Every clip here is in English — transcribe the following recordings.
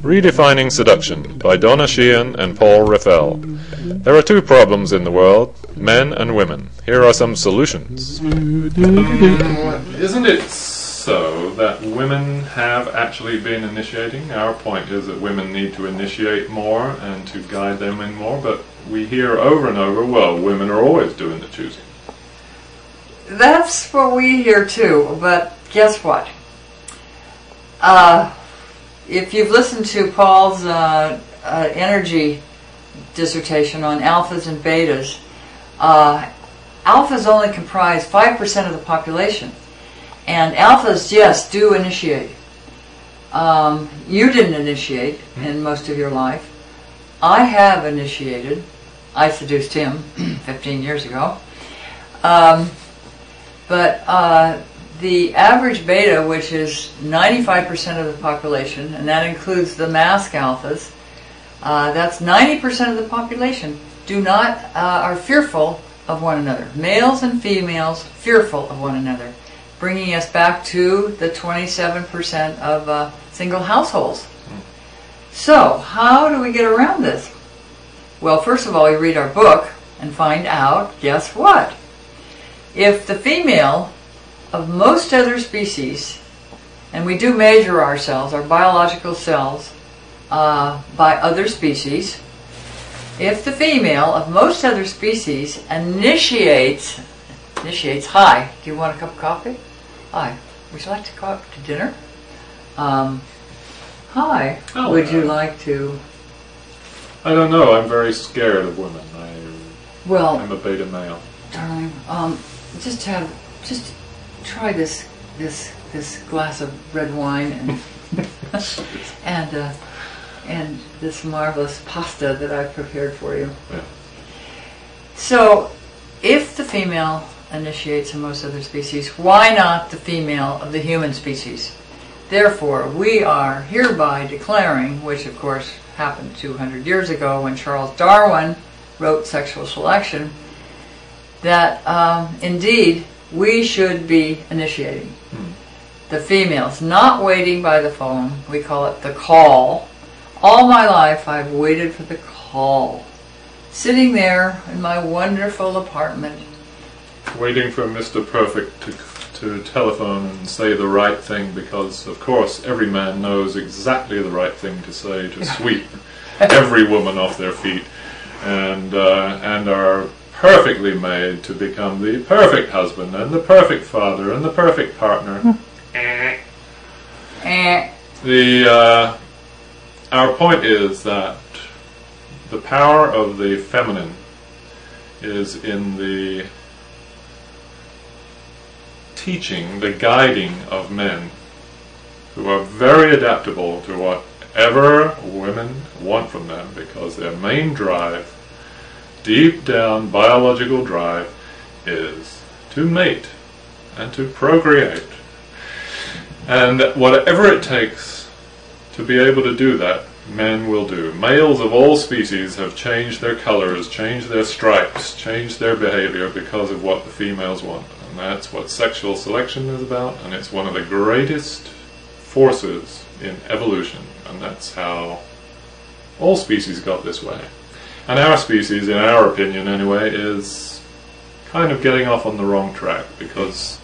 Redefining Seduction by Donna Sheehan and Paul Reffell. There are two problems in the world, men and women. Here are some solutions. Isn't it so that women have actually been initiating? Our point is that women need to initiate more and to guide them in more, but we hear over and over, well, women are always doing the choosing. That's what we hear too, but guess what? If you've listened to Paul's energy dissertation on alphas and betas, alphas only comprise 5% of the population. And alphas, yes, do initiate. You didn't initiate in most of your life. I have initiated. I seduced him 15 years ago. But the average beta, which is 95% of the population, and that includes the mask alphas, that's 90% of the population, are fearful of one another. Males and females fearful of one another, bringing us back to the 27% of single households. So, how do we get around this? Well, first of all, you read our book and find out, guess what? If the female of most other species, and we do measure ourselves, our biological cells, by other species, if the female of most other species initiates, hi, do you want a cup of coffee? Hi, would you like to go out to dinner? Hi, would you like to? I don't know, I'm very scared of women. I'm a beta male. Darling, just try this glass of red wine and this marvelous pasta that I've prepared for you. Yeah. So, if the female initiates in most other species, why not the female of the human species? Therefore, we are hereby declaring, which of course happened 200 years ago when Charles Darwin wrote Sexual Selection, that indeed we should be initiating. The females, not waiting by the phone. We call it the call. All my life I've waited for the call. Sitting there in my wonderful apartment. Waiting for Mr. Perfect to telephone and say the right thing, because of course every man knows exactly the right thing to say to sweep every woman off their feet, and are perfectly made to become the perfect husband and the perfect father and the perfect partner. Our point is that the power of the feminine is in the teaching, the guiding of men who are very adaptable to whatever women want from them, because their main drive, deep down biological drive, is to mate and to procreate. And whatever it takes to be able to do that, men will do. Males of all species have changed their colors, changed their stripes, changed their behavior because of what the females want. And that's what sexual selection is about, and it's one of the greatest forces in evolution. And that's how all species got this way. And our species, in our opinion anyway, is kind of getting off on the wrong track, because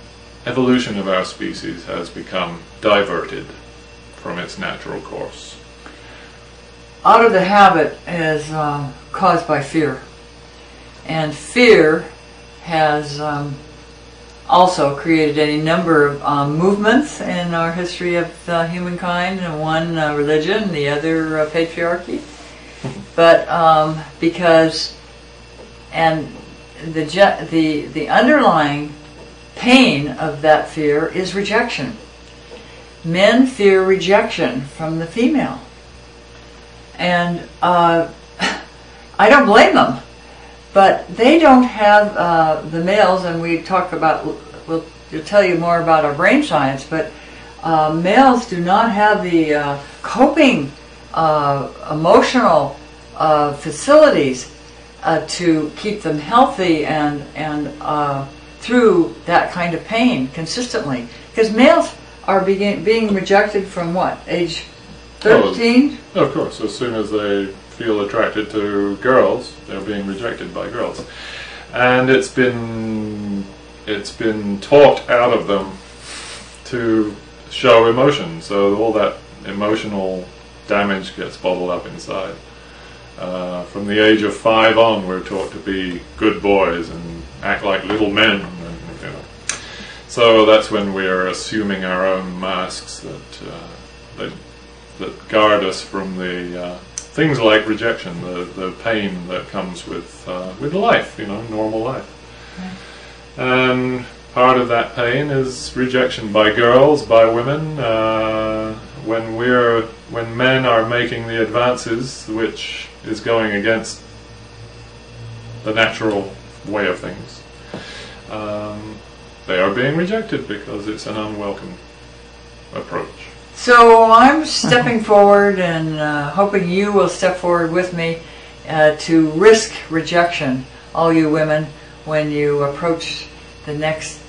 evolution of our species has become diverted from its natural course. Out of the habit is caused by fear. And fear has also created any number of movements in our history of humankind, and one religion, the other patriarchy. But because, and the underlying pain of that fear is rejection. Men fear rejection from the female. And I don't blame them, but they don't have the males, and we talk about, we'll tell you more about our brain science, but males do not have the coping emotional facilities to keep them healthy and through that kind of pain consistently. Because males are being rejected from what, age 13? Oh, of course, as soon as they feel attracted to girls, they're being rejected by girls. And it's been taught out of them to show emotion, so all that emotional damage gets bottled up inside. From the age of 5 on, we're taught to be good boys and act like little men. And, you know. So that's when we're assuming our own masks that guard us from the things like rejection, the pain that comes with life, you know, normal life. Right. And part of that pain is rejection by girls, by women. When men are making the advances, which is going against the natural way of things, they are being rejected because it's an unwelcome approach. So I'm stepping forward and hoping you will step forward with me to risk rejection, all you women, when you approach the next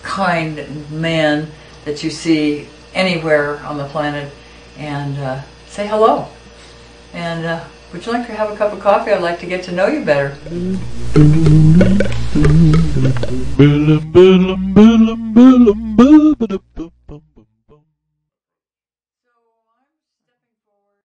kind man that you see anywhere on the planet, and say hello. And would you like to have a cup of coffee? I'd like to get to know you better.